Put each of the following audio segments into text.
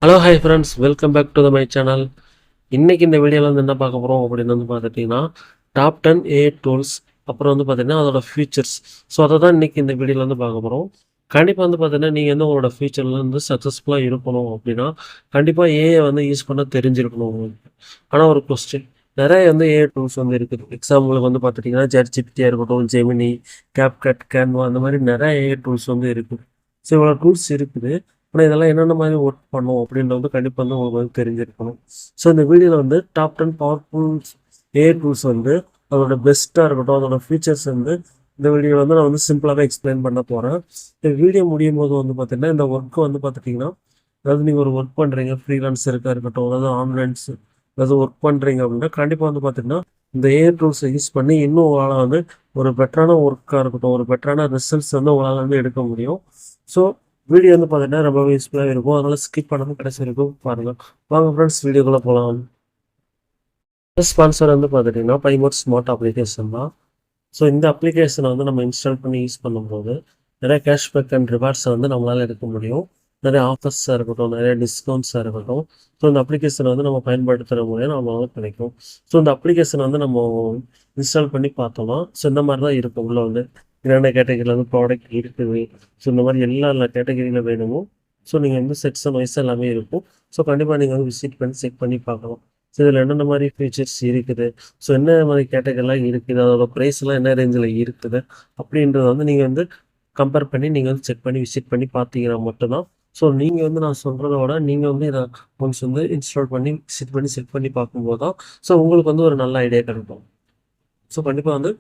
Hello hi friends, welcome back to my channel. இன்றைக்கி இந்த வீடியோவில் வந்து என்ன பார்க்க போகிறோம் அப்படின்னு வந்து பார்த்துட்டிங்கன்னா, டாப் 10 ஏஐ டூல்ஸ், அப்புறம் வந்து பார்த்திங்கன்னா அதோட ஃபீச்சர்ஸ். ஸோ அதை தான் இன்றைக்கி இந்த வீடியோவில் வந்து பார்க்க போகிறோம். கண்டிப்பாக வந்து பார்த்திங்கன்னா நீங்கள் வந்து உங்களோட ஃபியூச்சரில் வந்து சக்ஸஸ்ஃபுல்லாக இருக்கணும் அப்படின்னா கண்டிப்பாக ஏஐ வந்து யூஸ் பண்ண தெரிஞ்சிருக்கணும் உங்களுக்கு. ஆனால் ஒரு கொஸ்டின், நிறைய வந்து ஏஐ டூல்ஸ் வந்து இருக்குது. எக்ஸாம்பிளுக்கு வந்து பார்த்துட்டிங்கன்னா ChatGPT-யா இருக்கட்டும், ஜெமினி, CapCut, Canva, அந்த மாதிரி நிறைய ஏஐ டூல்ஸ் வந்து இருக்குது. ஸோ இவ்வளோ டூல்ஸ் இருக்குது. ஆனால் இதெல்லாம் என்னென்ன மாதிரி ஒர்க் பண்ணும் அப்படின்றது கண்டிப்பாக வந்து உங்களுக்கு வந்து தெரிஞ்சிருக்கணும். ஸோ இந்த வீடியோவில் வந்து டாப் 10 பவர்ஃபுல்ஸ் ஏஐ டூல்ஸ் வந்து அதோட பெஸ்ட்டாக இருக்கட்டும், அதோட ஃபீச்சர்ஸ் வந்து இந்த வீடியோவில் வந்து நான் வந்து சிம்பிளாகவே எக்ஸ்பிளைன் பண்ண போகிறேன். இந்த வீடியோ முடியும் போது வந்து பார்த்திங்கன்னா இந்த ஒர்க்கு வந்து பார்த்துட்டிங்கன்னா, அதாவது நீங்கள் ஒரு ஒர்க் பண்ணுறீங்க, ஃப்ரீலான்ஸருக்காக இருக்கட்டும், அதாவது ஆன்லைன்ஸ் அதாவது ஒர்க் பண்ணுறீங்க அப்படின்னா கண்டிப்பாக வந்து பார்த்திங்கன்னா இந்த ஏஐ டூல்ஸை யூஸ் பண்ணி இன்னும் உங்களால் வந்து ஒரு பெட்டரான ஒர்க்காக இருக்கட்டும், ஒரு பெட்டரான ரிசல்ட்ஸ் வந்து உங்களால் வந்து எடுக்க முடியும். ஸோ வீடியோ வந்து பார்த்தீங்கன்னா ரொம்பவே யூஸ்ஃபுல்லாக இருக்கும். அதனால் ஸ்கிப் பண்ணாமல் கடைசி வரைக்கும் பாருங்கள். வாங்க ஃப்ரெண்ட்ஸ், வீடியோக்குள்ளே போகலாம். ஸ்பான்சர் வந்து பார்த்துட்டிங்கன்னா பைமோட் ஸ்மார்ட் அப்ளிகேஷன் தான். ஸோ இந்த அப்ளிகேஷனை வந்து நம்ம இன்ஸ்டால் பண்ணி யூஸ் பண்ணும்போது நிறைய கேஷ்பேக் அண்ட் ரிவார்ட்ஸை வந்து நம்மளால் எடுக்க முடியும். நிறைய ஆஃபர்ஸாக இருக்கட்டும், நிறைய டிஸ்கவுண்ட்ஸாக இருக்கட்டும். ஸோ இந்த அப்ளிகேஷனை வந்து நம்ம பயன்படுத்துகிற மூலியம் நம்மளால் கிடைக்கும். ஸோ இந்த அப்ளிகேஷனை வந்து நம்ம இன்ஸ்டால் பண்ணி பார்த்தோம்னா ஸோ இந்த மாதிரி தான் இருக்கும். உள்ள வந்து என்னென்ன கேட்டகரியில் வந்து ப்ராடக்ட் இருக்குது, ஸோ இந்த மாதிரி எல்லா கேட்டகரியில் வேணுமோ ஸோ நீங்கள் வந்து செக்ஷன் வைஸ் எல்லாமே இருக்கும். ஸோ கண்டிப்பாக நீங்கள் வந்து விசிட் பண்ணி செக் பண்ணி பார்க்கலாம். ஸோ இதில் என்னென்ன மாதிரி ஃபீச்சர்ஸ் இருக்குது, ஸோ என்ன மாதிரி கேட்டகரிலாம் இருக்குது, அதோட ப்ரைஸ்லாம் என்ன ரேஞ்சில் இருக்குது அப்படின்றத வந்து நீங்கள் வந்து கம்பேர் பண்ணி நீங்கள் வந்து செக் பண்ணி விசிட் பண்ணி பார்த்தீங்கன்னா மட்டும்தான். ஸோ நீங்கள் வந்து நான் சொல்கிறத விட நீங்கள் வந்து இதை ஒன்ஸ் வந்து இன்ஸ்டால் பண்ணி விசிட் பண்ணி செக் பண்ணி பார்க்கும்போது தான் ஸோ உங்களுக்கு வந்து ஒரு நல்ல ஐடியா கிடைக்கும். ஸோ கண்டிப்பாக வந்து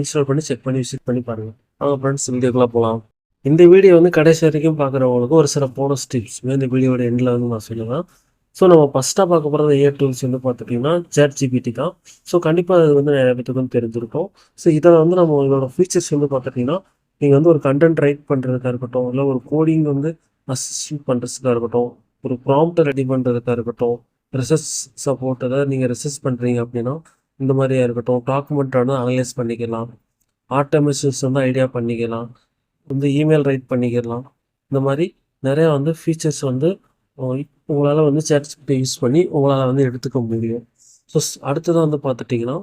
இன்ஸ்டால் பண்ணி செக் பண்ணி விசிட் பண்ணி பாருங்கள். அவங்க ஃப்ரெண்ட்ஸ் வீடியோக்குள்ளே போகலாம். இந்த வீடியோ வந்து கடைசி வரைக்கும் பார்க்குறவங்களுக்கு ஒரு சில போனஸ் டிப்ஸ் இந்த வீடியோட எண்டில் வந்து நான் சொல்லுவேன். ஸோ நம்ம ஃபஸ்ட்டாக பார்க்க போகிறது ஏஐ டூல்ஸ் வந்து பார்த்துட்டிங்கன்னா ChatGPT தான். ஸோ கண்டிப்பாக அது வந்து நிறைய பேத்துக்கு வந்து தெரிஞ்சிருக்கும். ஸோ இதில் வந்து நம்ம இதோட ஃபீச்சர்ஸ் வந்து பார்த்துட்டிங்கன்னா, நீங்கள் வந்து ஒரு கண்டென்ட் ரைட் பண்ணுறதுக்காக இருக்கட்டும், இல்லை ஒரு கோடிங் வந்து அசிஸ்ட் பண்ணுறதுக்காக இருக்கட்டும், ஒரு ப்ராம்ப்டை ரெடி பண்ணுறதுக்காக இருக்கட்டும், ரிசர்ச் சப்போர்ட், அதாவது நீங்கள் ரிசர்ச் பண்ணுறீங்க அப்படின்னா இந்த மாதிரியா இருக்கட்டும், டாக்குமெண்ட்டை வந்து அனலைஸ் பண்ணிக்கலாம், ஆட்டோமேஷன்ஸ் வந்து ஐடியா பண்ணிக்கலாம், வந்து இமெயில் ரைட் பண்ணிக்கலாம். இந்த மாதிரி நிறையா வந்து ஃபீச்சர்ஸ் வந்து உங்களால் வந்து ChatGPT யூஸ் பண்ணி உங்களால் வந்து எடுத்துக்க முடியும். ஸோ அடுத்ததாக வந்து பார்த்துட்டிங்கன்னா,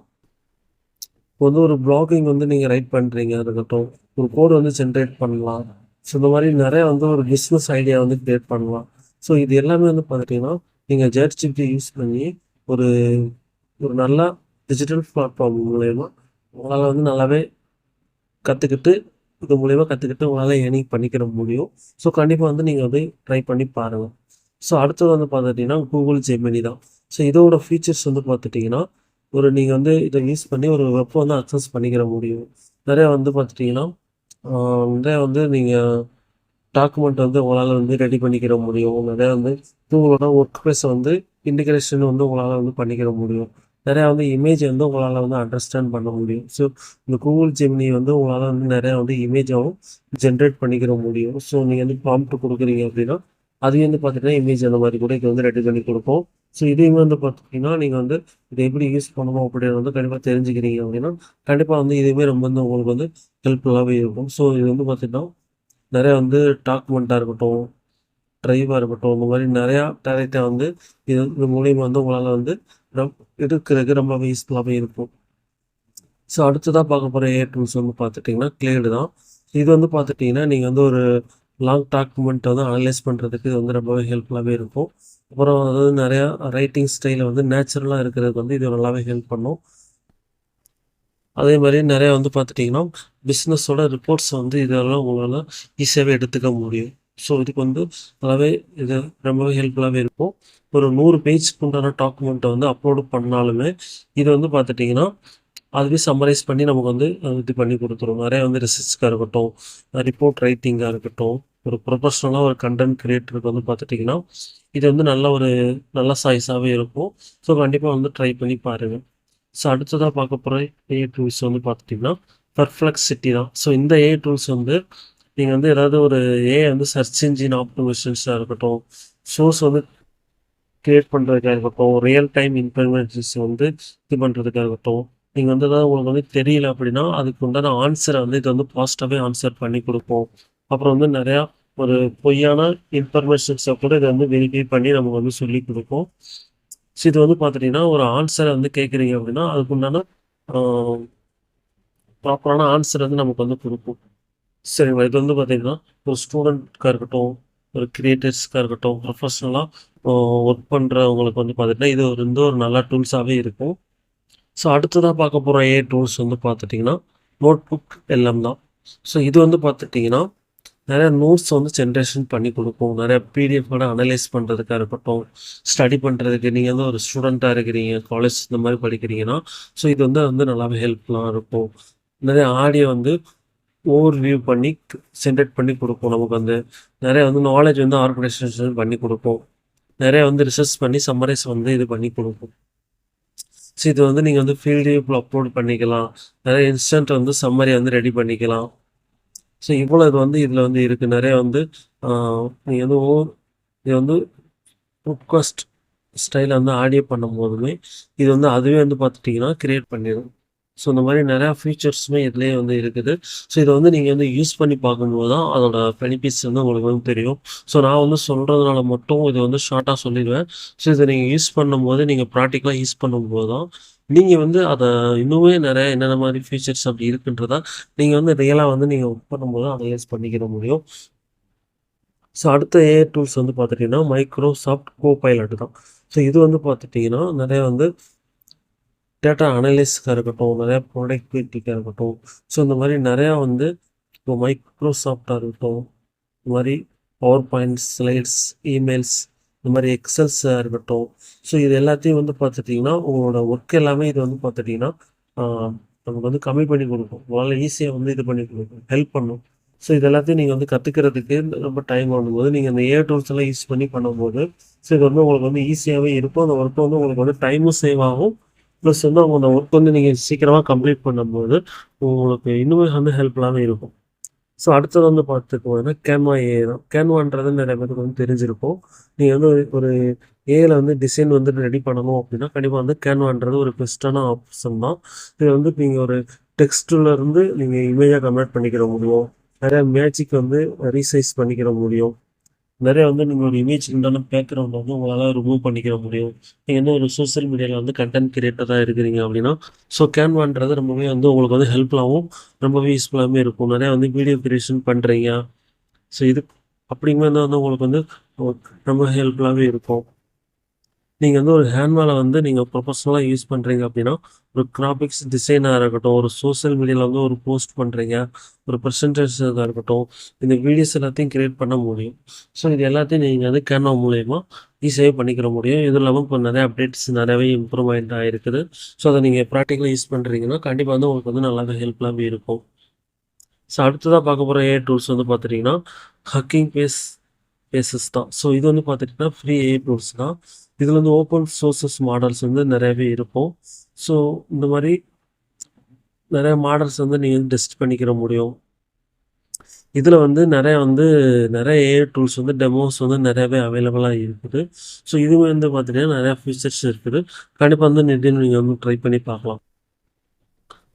இப்போ வந்து ஒரு ப்ளாகிங் வந்து நீங்கள் ரைட் பண்ணுறீங்க இருக்கட்டும், ஒரு கோடு வந்து ஜென்ரேட் பண்ணலாம். ஸோ இந்த மாதிரி நிறையா வந்து ஒரு பிஸ்னஸ் ஐடியா வந்து க்ரியேட் பண்ணலாம். ஸோ இது எல்லாமே வந்து பார்த்துட்டிங்கன்னா நீங்கள் ChatGPT யூஸ் பண்ணி ஒரு ஒரு நல்ல டிஜிட்டல் பிளாட்ஃபார்ம் மூலயமா உங்களால் வந்து நல்லாவே கற்றுக்கிட்டு இது மூலயமா கற்றுக்கிட்டு உங்களால் ஏர்னிங் பண்ணிக்கிற முடியும். ஸோ கண்டிப்பாக வந்து நீங்கள் வந்து ட்ரை பண்ணி பாருங்கள். ஸோ அடுத்தது வந்து பார்த்துட்டிங்கன்னா கூகுள் ஜெமினி தான். ஸோ இதோட ஃபீச்சர்ஸ் வந்து பார்த்துட்டிங்கன்னா, ஒரு நீங்கள் வந்து இதை யூஸ் பண்ணி ஒரு வெப்பை வந்து அக்சஸ் பண்ணிக்கிற முடியும். நிறையா வந்து பார்த்துட்டிங்கன்னா நிறையா வந்து நீங்கள் டாக்குமெண்ட் வந்து உங்களால் வந்து ரெடி பண்ணிக்கிற முடியும். நிறையா வந்து உங்களோட ஒர்க் ப்ளேஸை வந்து இன்டிகிரேஷன் வந்து உங்களால் வந்து பண்ணிக்கிற முடியும். நிறையா வந்து இமேஜ் வந்து உங்களால் வந்து அண்டர்ஸ்டாண்ட் பண்ண முடியும். ஸோ இந்த கூகுள் ஜெமினி வந்து உங்களால் வந்து நிறையா வந்து இமேஜாகவும் ஜென்ரேட் பண்ணிக்கிற முடியும். ஸோ நீங்கள் வந்து ப்ராம்ப்ட் கொடுக்குறீங்க அப்படின்னா அதையும் வந்து பார்த்திங்கன்னா இமேஜ் அந்த மாதிரி கூட இது வந்து ரெடி பண்ணி கொடுப்போம். ஸோ இதையுமே வந்து பார்த்திங்கன்னா நீங்கள் வந்து இதை எப்படி யூஸ் பண்ணணும் அப்படின்னு வந்து கண்டிப்பாக தெரிஞ்சுக்கிறீங்க அப்படின்னா கண்டிப்பாக வந்து இதுவுமே ரொம்ப வந்து உங்களுக்கு வந்து ஹெல்ப்ஃபுல்லாகவே இருக்கும். ஸோ இது வந்து பார்த்திங்கன்னா நிறையா வந்து டாக்குமெண்ட்டாக இருக்கட்டும், ட்ரைவாக இருக்கட்டும், இந்த மாதிரி நிறையா டேரெக்டாக வந்து இது மூலியமாக வந்து உங்களால் வந்து எடுக்கிறதுக்கு ரொம்பவே யூஸ்ஃபுல்லாகவே இருக்கும். ஸோ அடுத்ததாக பார்க்க போகிற ஏஐ டூல்ஸ் வந்து பார்த்துட்டிங்கன்னா கிளேடு தான். இது வந்து பார்த்துட்டிங்கன்னா நீங்கள் வந்து ஒரு லாங் டாக்குமெண்ட்டை வந்து அனலைஸ் பண்ணுறதுக்கு இது வந்து ரொம்பவே ஹெல்ப்ஃபுல்லாகவே இருக்கும். அப்புறம் அதாவது நிறையா ரைட்டிங் ஸ்டைலில் வந்து நேச்சுரலாக இருக்கிறதுக்கு வந்து இது நல்லாவே ஹெல்ப் பண்ணும். அதே மாதிரி நிறையா வந்து பார்த்துட்டிங்கன்னா பிஸ்னஸோட ரிப்போர்ட்ஸ் வந்து இதெல்லாம் உங்களால் ஈஸியாகவே எடுத்துக்க முடியும். ஸோ இதுக்கு வந்து நல்லாவே இது ரொம்பவே ஹெல்ப்ஃபுல்லாகவே இருக்கும். ஒரு 100 பேஜ்க்கு உண்டான டாக்குமெண்ட்டை வந்து அப்லோடு பண்ணாலுமே இது வந்து பார்த்துட்டிங்கன்னா அதுவே சம்மரைஸ் பண்ணி நமக்கு வந்து இது பண்ணி கொடுத்துரும். நிறையா வந்து ரிசர்ச்காக இருக்கட்டும், ரிப்போர்ட் ரைட்டிங்காக இருக்கட்டும், ஒரு ப்ரொஃபஷ்னலாக ஒரு கண்டென்ட் கிரியேட்டருக்கு வந்து பார்த்துட்டிங்கன்னா இது வந்து நல்ல சாய்ஸாகவே இருக்கும். ஸோ கண்டிப்பாக வந்து ட்ரை பண்ணி பாருங்கள். ஸோ அடுத்ததாக பார்க்க போகிற ஏஐ டூல்ஸ் வந்து பார்த்துட்டிங்கன்னா பெர்ப்ளெக்ஸிட்டி தான். ஸோ இந்த ஏஐ டூல்ஸ் வந்து நீங்கள் வந்து ஏதாவது ஒரு ஏஐ வந்து சர்ச் இன்ஜின் ஆப்டிமைசேஷன்ஸாக இருக்கட்டும், சோர்ஸ் வந்து கிரியேட் பண்ணுறதுக்காக இருக்கட்டும், ரியல் டைம் இன்ஃபர்மேஷன்ஸ் வந்து இது பண்ணுறதுக்காக இருக்கட்டும், நீங்கள் வந்து ஏதாவது உங்களுக்கு வந்து தெரியல அப்படின்னா அதுக்கு உண்டான ஆன்சரை வந்து இது வந்து பாசிட்டிவாகவே ஆன்சர் பண்ணி கொடுப்போம். அப்புறம் வந்து நிறையா ஒரு பொய்யான இன்ஃபர்மேஷன்ஸை கூட இதை வந்து வெரிஃபை பண்ணி நமக்கு வந்து சொல்லி கொடுக்கும். ஸோ இது வந்து பார்த்துட்டிங்கன்னா ஒரு ஆன்சரை வந்து கேட்குறீங்க அப்படின்னா அதுக்குண்டான ப்ராப்பரான ஆன்சர் வந்து நமக்கு வந்து கொடுக்கும். சரிங்களா? இது வந்து பார்த்தீங்கன்னா ஒரு ஸ்டூடெண்ட்காக இருக்கட்டும், ஒரு கிரியேட்டர்ஸ்க்காக இருக்கட்டும், ப்ரொஃபஷ்னலாக ஒர்க் பண்ணுறவங்களுக்கு வந்து பார்த்துட்டிங்கன்னா இது ஒரு நல்ல டூல்ஸாகவே இருக்கும். ஸோ அடுத்ததாக பார்க்க போகிற ஏஐ டூல்ஸ் வந்து பார்த்துட்டிங்கன்னா நோட் புக் எல்லாம் தான். ஸோ இது வந்து பார்த்துட்டிங்கன்னா நிறையா நோட்ஸ் வந்து ஜென்ரேஷன் பண்ணி கொடுக்கும். நிறையா பிடிஎஃபோட அனலைஸ் பண்ணுறதுக்காக இருக்கட்டும், ஸ்டடி பண்ணுறதுக்கு நீங்கள் வந்து ஒரு ஸ்டூடெண்ட்டாக இருக்கிறீங்க, காலேஜ் இந்த மாதிரி படிக்கிறீங்கன்னா, ஸோ இது வந்து நல்லாவே ஹெல்ப்ஃபுல்லாக இருக்கும். நிறைய ஆடியோ வந்து ஓவர் வியூ பண்ணி ஜென்ரேட் பண்ணி கொடுக்கும். நமக்கு வந்து நிறைய வந்து நாலேஜ் வந்து ஆர்கனைசேஷன் பண்ணி கொடுக்கும். நிறைய வந்து ரிசர்ச் பண்ணி சம்மரைஸ் வந்து இது பண்ணி கொடுக்கும். ஸோ இது வந்து நீங்கள் வந்து ஃபீல்டு அப்லோட் பண்ணிக்கலாம். நிறைய இன்ஸ்டன்ட் வந்து சம்மரி வந்து ரெடி பண்ணிக்கலாம். ஸோ இவ்வளோ இது வந்து இதில் வந்து இருக்குது. நிறைய வந்து நீங்கள் வந்து இது வந்து புட்காஸ்ட் ஸ்டைலில் வந்து ஆடியோ பண்ணும்போதுமே இது வந்து அதுவே வந்து பார்த்துட்டிங்கன்னா கிரியேட் பண்ணிடும். ஸோ இந்த மாதிரி நிறையா ஃபீச்சர்ஸுமே இதுலேயே வந்து இருக்குது. ஸோ இதை வந்து நீங்கள் வந்து யூஸ் பண்ணி பார்க்கும்போது தான் அதோட பெனிஃபிட்ஸ் வந்து உங்களுக்கு வந்து தெரியும். ஸோ நான் வந்து சொல்கிறதுனால மட்டும் இது வந்து ஷார்ட்டாக சொல்லிடுவேன். ஸோ இதை நீங்கள் யூஸ் பண்ணும்போது நீங்கள் ப்ராக்டிக்கலாக யூஸ் பண்ணும்போது தான் நீங்கள் வந்து அதை இன்னுமே நிறைய என்னென்ன மாதிரி ஃபீச்சர்ஸ் அப்படி இருக்குன்றதா நீங்கள் வந்து ரியலாக வந்து நீங்கள் ஒர்க் பண்ணும்போது அதை யூஸ் பண்ணிக்கிற முடியும். ஸோ அடுத்த ஏஐ டூல்ஸ் வந்து பார்த்துட்டிங்கன்னா மைக்ரோசாஃப்ட் கோபைலட் தான். ஸோ இது வந்து பார்த்துட்டிங்கன்னா நிறைய வந்து டேட்டா அனலிஸ்க்காக இருக்கட்டும், நிறையா ப்ரொடக்டிவிட்டிக்காக இருக்கட்டும். ஸோ இந்த மாதிரி நிறையா வந்து இப்போ மைக்ரோசாஃப்டாக இருக்கட்டும், இந்த மாதிரி பவர் பாயிண்ட்ஸ், ஸ்லைட்ஸ், இமெயில்ஸ், இந்த மாதிரி எக்ஸல்ஸாக இருக்கட்டும். ஸோ இது எல்லாத்தையும் வந்து பார்த்துட்டிங்கன்னா உங்களோட ஒர்க் எல்லாமே இது வந்து பார்த்துட்டிங்கன்னா நமக்கு வந்து கம்மி பண்ணி கொடுக்கும். உங்களால் ஈஸியாக வந்து இது பண்ணி கொடுக்கும், ஹெல்ப் பண்ணும். ஸோ இது எல்லாத்தையும் நீங்கள் வந்து கற்றுக்கிறதுக்கு ரொம்ப டைம் ஆகும்போது நீங்கள் அந்த ஏஐ டூல்ஸ் எல்லாம் யூஸ் பண்ணி பண்ணும்போது ஸோ இது வந்து உங்களுக்கு வந்து ஈஸியாகவே இருக்கும். அந்த ஒர்க் வந்து உங்களுக்கு வந்து டைமும் சேவ் ஆகும். ப்ளஸ் வந்து அவங்க அந்த ஒர்க் வந்து நீங்கள் சீக்கிரமாக கம்ப்ளீட் பண்ணும்போது உங்களுக்கு இன்னுமே வந்து ஹெல்ப்ஃபுல்லாகவே இருக்கும். ஸோ அடுத்தது வந்து பார்த்துக்கோங்கன்னா கேன்வா ஏஐ தான். கேன்வான்றது நிறைய பேருக்கு வந்து தெரிஞ்சிருக்கும். நீங்கள் வந்து ஒரு ஏஐல வந்து டிசைன் வந்து ரெடி பண்ணணும் அப்படின்னா கண்டிப்பாக வந்து கேன்வான்றது ஒரு பெஸ்ட்டான ஆப்ஷன் தான். இது வந்து நீங்கள் ஒரு டெக்ஸ்ட்லேருந்து நீங்கள் இமேஜாக கன்வெர்ட் பண்ணிக்கிற முடியும். நிறையா மேஜிக் வந்து ரீசைஸ் பண்ணிக்கிற முடியும். நிறைய வந்து நீங்கள் ஒரு இமேஜ் உண்டான பேக்ரவுண்ட் வந்து உங்களால் ரிமூவ் பண்ணிக்கிற முடியும். நீங்கள் வந்து ஒரு சோஷியல் மீடியாவில் வந்து கண்டென்ட் கிரியேட்டராக இருக்கிறீங்க அப்படின்னா ஸோ கேன்வான்றது ரொம்பவே வந்து உங்களுக்கு வந்து ஹெல்ப்ஃபுல்லாகவும் ரொம்பவே யூஸ்ஃபுல்லாகவே இருக்கும். நிறையா வந்து வீடியோ கிரியேஷன் பண்ணுறீங்க. ஸோ இது அப்படிங்கும்போது வந்து உங்களுக்கு வந்து ரொம்ப ஹெல்ப்ஃபுல்லாகவே இருக்கும். நீங்கள் வந்து ஒரு ஹேண்ட்மேல வந்து நீங்கள் ப்ரொஃபஷ்னலாக யூஸ் பண்ணுறீங்க அப்படின்னா ஒரு கிராஃபிக்ஸ் டிசைனாக இருக்கட்டும், ஒரு சோஷியல் மீடியாவில் வந்து ஒரு போஸ்ட் பண்ணுறீங்க, ஒரு ப்ரெசன்டேஷனாக இருக்கட்டும், இந்த வீடியோஸ் எல்லாத்தையும் கிரியேட் பண்ண முடியும். ஸோ இது எல்லாத்தையும் நீங்கள் வந்து கேன்வா மூலயமா ஈஸியாகவே பண்ணிக்கிற முடியும். இது இல்லாமல் இப்போ நிறைய அப்டேட்ஸ் நிறையவே இம்ப்ரூவ்மெண்ட் ஆகிருக்குது. ஸோ அதை நீங்கள் ப்ராக்டிக்கலாக யூஸ் பண்ணுறீங்கன்னா கண்டிப்பாக வந்து உங்களுக்கு வந்து நல்லாவே ஹெல்ப்ஃபுல்லாகவே இருக்கும். ஸோ அடுத்ததாக பார்க்க போகிற ஏஐ டூல்ஸ் வந்து பார்த்துட்டிங்கன்னா ஹக்கிங் பேசஸ் தான். ஸோ இது வந்து பார்த்துட்டிங்கன்னா ஃப்ரீ ஏஐ டூல்ஸ் தான். இதில் வந்து ஓப்பன் சோர்சஸ் மாடல்ஸ் வந்து நிறையவே இருக்கும். ஸோ இந்த மாதிரி நிறைய மாடல்ஸ் வந்து நீங்கள் டெஸ்ட் பண்ணிக்கிற முடியும். இதில் வந்து நிறைய ஏஐ டூல்ஸ் வந்து டெமோஸ் வந்து நிறையவே அவைலபிளாக இருக்குது. ஸோ இதுவே வந்து பார்த்திங்கன்னா நிறையா ஃபீச்சர்ஸ் இருக்குது. கண்டிப்பாக வந்து நீங்கள் வந்து ட்ரை பண்ணி பார்க்கலாம்.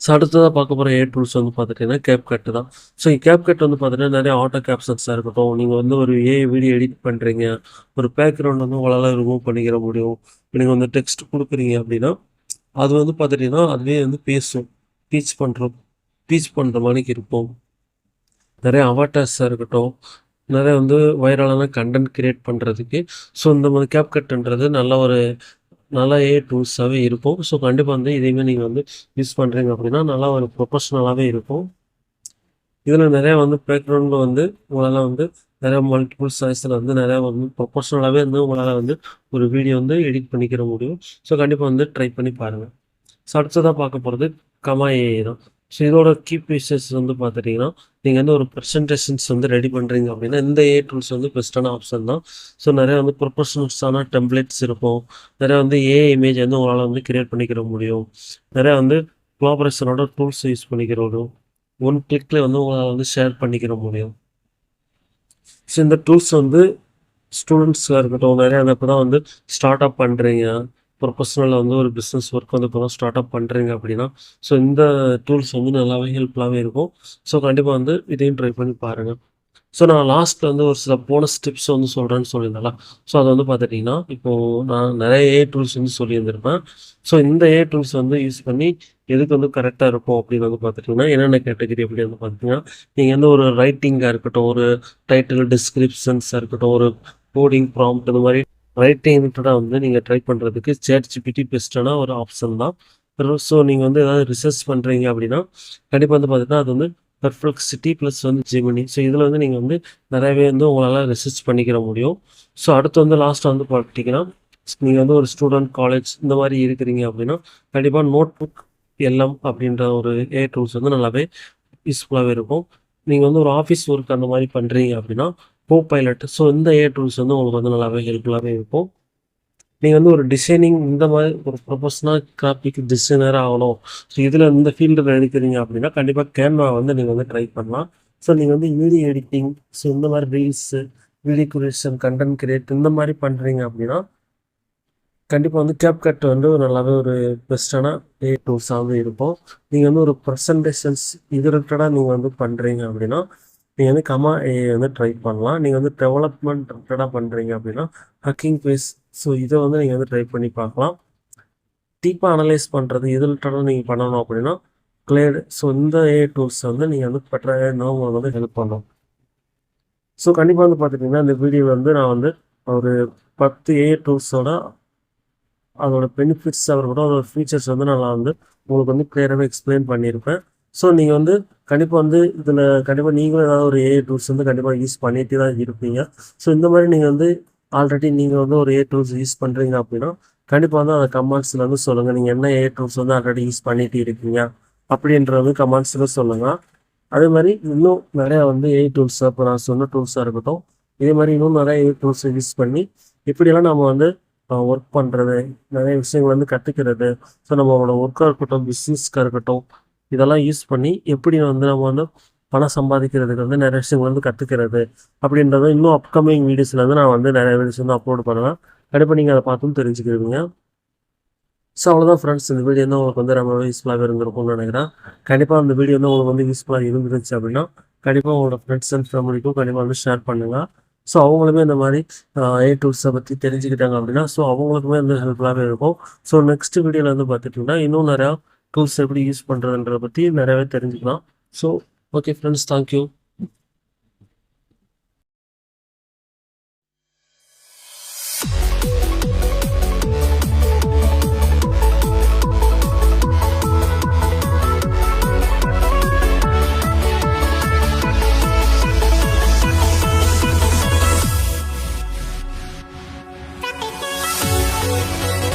ஸோ அடுத்ததாக பார்க்க போகிற ஏஐ டூல்ஸ் வந்து பார்த்துட்டிங்கன்னா கேப்கட் தான். ஸோ கேப்கட் வந்து பார்த்திங்கன்னா நிறைய ஆட்டோ கேப்ஷன்ஸாக இருக்கட்டும், நீங்கள் வந்து ஒரு ஏஐ வீடியோ எடிட் பண்ணுறீங்க, ஒரு பேக்ரவுண்ட் வந்து உங்களால் ரிமூவ் பண்ணிக்கிற முடியும். இப்போ நீங்கள் வந்து டெக்ஸ்ட் கொடுக்குறீங்க அப்படின்னா அது வந்து பார்த்துட்டிங்கன்னா அதுவே வந்து பேசும். டீச் பண்ணுற மாதிரிக்கு இருக்கும். நிறைய அவாட்டர்ஸாக இருக்கட்டும், நிறைய வந்து வைரலான கண்டென்ட் கிரியேட் பண்ணுறதுக்கு ஸோ இந்த மாதிரி கேப்கட்ன்றது நல்ல ஏஐ டூல்ஸாகவே இருக்கும். ஸோ கண்டிப்பாக வந்து இதையுமே நீங்கள் வந்து யூஸ் பண்ணுறீங்க அப்படின்னா நல்லா ஒரு ப்ரொஃபஷ்னலாகவே இருக்கும். இதில் நிறையா வந்து பேக்ரவுண்டில் வந்து உங்களால் வந்து நிறையா மல்டிபிள் சாய்ஸில் வந்து நிறையா வந்து ப்ரொஃபஷ்னலாகவே வந்து உங்களால் வந்து ஒரு வீடியோ வந்து எடிட் பண்ணிக்கிற முடியும். ஸோ கண்டிப்பாக வந்து ட்ரை பண்ணி பாருங்கள். ஸோ அடுத்ததாக பார்க்க போகிறது கமா ஏஐ தான். ஸோ இதோட கீ ஃபீச்சர்ஸ் வந்து பார்த்துட்டிங்கன்னா நீங்கள் வந்து ஒரு ப்ரெசன்டேஷன்ஸ் வந்து ரெடி பண்ணுறீங்க அப்படின்னா இந்த ஏஐ டூல்ஸ் வந்து பெஸ்ட்டான ஆப்ஷன் தான். ஸோ நிறையா வந்து ப்ரொஃபஷனல்ஸான டெம்ப்ளேட்ஸ் இருக்கும். நிறையா வந்து ஏஐ இமேஜ் வந்து உங்களால் வந்து கிரியேட் பண்ணிக்கிற முடியும். நிறையா வந்து கொலாபரேஷனோட டூல்ஸ் யூஸ் பண்ணிக்கிற முடியும். ஒன் கிளிக்கில் வந்து உங்களால் வந்து ஷேர் பண்ணிக்கிற முடியும். ஸோ இந்த டூல்ஸ் வந்து ஸ்டூடெண்ட்ஸாக இருக்கட்டும், நிறையா இப்போ தான் வந்து ஸ்டார்ட் அப் பண்ணுறீங்க, ப்ரொஃபஷ்னலாக வந்து ஒரு பிஸ்னஸ் ஒர்க் வந்து இப்போ தான் ஸ்டார்ட் அப் பண்ணுறீங்க அப்படின்னா ஸோ இந்த டூல்ஸ் வந்து நல்லாவே ஹெல்ப்ஃபுல்லாகவே இருக்கும். ஸோ கண்டிப்பாக வந்து இதையும் ட்ரை பண்ணி பாருங்கள். ஸோ நான் லாஸ்ட்டில் வந்து ஒரு சில போனஸ் டிப்ஸ் வந்து சொல்கிறேன்னு சொல்லியிருந்தேன்ல. ஸோ அது வந்து பார்த்துட்டிங்கன்னா, இப்போது நான் நிறைய ஏஐ டூல்ஸ் வந்து சொல்லியிருந்திருப்பேன். ஸோ இந்த ஏஐ டூல்ஸ் வந்து யூஸ் பண்ணி எதுக்கு வந்து கரெக்டாக இருக்கும் அப்படின்னு வந்து பார்த்துட்டிங்கன்னா, என்னென்ன கேட்டகரி அப்படின்னு வந்து பார்த்தீங்கன்னா, நீங்கள் வந்து ஒரு ரைட்டிங்காக இருக்கட்டும், ஒரு டைட்டில் டிஸ்கிரிப்ஷன்ஸாக இருக்கட்டும், ஒரு கோடிங் ப்ராம்ப்ட் இந்த மாதிரி ரைட்டிங் ரிலேட்டடாக வந்து நீங்கள் ட்ரை பண்ணுறதுக்கு ChatGPT பெஸ்ட்டான ஒரு ஆப்ஷன் தான். ஸோ நீங்கள் வந்து ஏதாவது ரிசர்ச் பண்ணுறீங்க அப்படின்னா, கண்டிப்பாக வந்து பார்த்தீங்கன்னா, அது வந்து பெர்ப்ளெக்சிட்டி ப்ளஸ் வந்து ஜெமினி. ஸோ இதில் வந்து நீங்கள் வந்து நிறையவே வந்து உங்களால் ரிசர்ச் பண்ணிக்கிற முடியும். ஸோ அடுத்து வந்து லாஸ்ட்டாக வந்து பார்த்திங்கன்னா, நீங்கள் வந்து ஒரு ஸ்டூடெண்ட், காலேஜ் இந்த மாதிரி இருக்கிறீங்க அப்படின்னா, கண்டிப்பாக நோட்புக் எல்எம் அப்படின்ற ஒரு ஏஐ டூல்ஸ் வந்து நல்லாவே யூஸ்ஃபுல்லாகவே இருக்கும். நீங்கள் வந்து ஒரு ஆஃபீஸ் ஒர்க் அந்த மாதிரி பண்ணுறீங்க அப்படின்னா, கோபைலட். ஸோ இந்த ஏஐ டூல்ஸ் வந்து உங்களுக்கு வந்து நல்லாவே ஹெல்ப்ஃபுல்லாகவே இருக்கும். நீங்கள் வந்து ஒரு டிசைனிங் இந்த மாதிரி ஒரு ப்ரொஃபஷனல் கிராஃபிக் டிசைனர் ஆகணும். ஸோ இதில் இந்த ஃபீல்டில் எடுக்கிறீங்க அப்படின்னா, கண்டிப்பாக கேன்வா வந்து நீங்கள் வந்து ட்ரை பண்ணலாம். ஸோ நீங்கள் வந்து வீடியோ எடிட்டிங், ஸோ இந்த மாதிரி reels, video creation, content create இந்த மாதிரி பண்ணுறீங்க அப்படின்னா, கண்டிப்பாக வந்து CapCut வந்து நல்லாவே ஒரு பெஸ்ட்டான ஏஐ டூல்ஸாகவே இருக்கும். நீங்கள் வந்து ஒரு ப்ரெசன்டேஷன்ஸ் இது ரிலேட்டடாக நீங்கள் வந்து பண்ணுறீங்க அப்படின்னா, நீங்கள் வந்து கமா ஏஐ வந்து ட்ரை பண்ணலாம். நீங்கள் வந்து டெவலப்மெண்ட் ரிலேட்டடாக பண்ணுறீங்க அப்படின்னா, ஹக்கிங் ஃபேஸ், ஸோ இதை வந்து நீங்கள் வந்து ட்ரை பண்ணி பார்க்கலாம். டீப்பாக அனலைஸ் பண்ணுறது இது ரிலேட்டடாக நீங்கள் பண்ணணும் அப்படின்னா, கிளேடு. ஸோ இந்த ஏஐ டூல்ஸ் வந்து நீங்கள் வந்து பெட்டராக இன்னும் உங்களுக்கு வந்து ஹெல்ப் பண்ணும். ஸோ கண்டிப்பாக வந்து பார்த்துட்டிங்கன்னா, இந்த வீடியோவில் வந்து நான் வந்து ஒரு 10 ஏஐ டூல்ஸோட அதோட பெனிஃபிட்ஸாக இருக்கட்டும், அதோட ஃபீச்சர்ஸ் வந்து நான் வந்து உங்களுக்கு வந்து கிளியராகவே எக்ஸ்பிளைன் பண்ணியிருப்பேன். ஸோ நீங்கள் வந்து கண்டிப்பாக வந்து இதில் கண்டிப்பாக நீங்களும் ஏதாவது ஒரு ஏஐ டூல்ஸ் வந்து கண்டிப்பாக யூஸ் பண்ணிட்டு தான் இருப்பீங்க. ஸோ இந்த மாதிரி நீங்கள் வந்து ஆல்ரெடி நீங்கள் வந்து ஒரு ஏஐ டூல்ஸ் யூஸ் பண்ணுறீங்க அப்படின்னா, கண்டிப்பாக வந்து அந்த கமெண்ட்ஸில் வந்து சொல்லுங்கள். நீங்கள் என்ன ஏஐ டூல்ஸ் வந்து ஆல்ரெடி யூஸ் பண்ணிட்டு இருக்கீங்க அப்படின்றது கமெண்ட்ஸில் சொல்லுங்கள். அதே மாதிரி இன்னும் நிறையா வந்து ஏஐ டூல்ஸ், இப்போ நான் சொன்ன டூல்ஸாக இருக்கட்டும், இதே மாதிரி இன்னும் நிறைய ஏஐ டூல்ஸை யூஸ் பண்ணி எப்படியெல்லாம் நம்ம வந்து ஒர்க் பண்ணுறது, நிறைய விஷயங்கள் வந்து கற்றுக்கிறது, ஸோ நம்மளோட ஒர்க்காக இருக்கட்டும், பிஸ்னஸ்க்காக இருக்கட்டும், இதெல்லாம் யூஸ் பண்ணி எப்படி வந்து நம்ம வந்து பணம் சம்பாதிக்கிறதுக்கு வந்து நிறைய விஷயங்கள் வந்து கற்றுக்கிறது அப்படின்றத இன்னும் அப்கமிங் வீடியோஸில் வந்து நான் வந்து நிறைய வீடியோஸ் வந்து அப்லோட் பண்ணுவேன். கண்டிப்பாக நீங்கள் அதை பார்த்தும் தெரிஞ்சுக்கிடுவீங்க. ஸோ அவ்வளோதான் ஃப்ரெண்ட்ஸ், இந்த வீடியோ வந்து உங்களுக்கு வந்து ரொம்பவே யூஸ்ஃபுல்லாகவே இருந்திருக்கும்னு நினைக்கிறேன். கண்டிப்பாக அந்த வீடியோ வந்து உங்களுக்கு வந்து யூஸ்ஃபுல்லாக இருந்துருந்துச்சு அப்படின்னா, கண்டிப்பாக உங்களோட ஃப்ரெண்ட்ஸ் அண்ட் ஃபேமிலிக்கும் கண்டிப்பாக வந்து ஷேர் பண்ணுங்கள். ஸோ அவங்களுமே இந்த மாதிரி ஏஐ டூல்ஸை பற்றி தெரிஞ்சுக்கிட்டாங்க அப்படின்னா, ஸோ அவங்களுக்குமே வந்து ஹெல்ப்ஃபுல்லாகவே இருக்கும். ஸோ நெக்ஸ்ட் வீடியோவில் வந்து பார்த்துட்டிங்கன்னா, இன்னும் நிறையா டூல்ஸ் எப்படி யூஸ் பண்ணுறதுன்றதை பற்றி நிறையாவே தெரிஞ்சுக்கலாம். So okay friends, thank you. Thank you.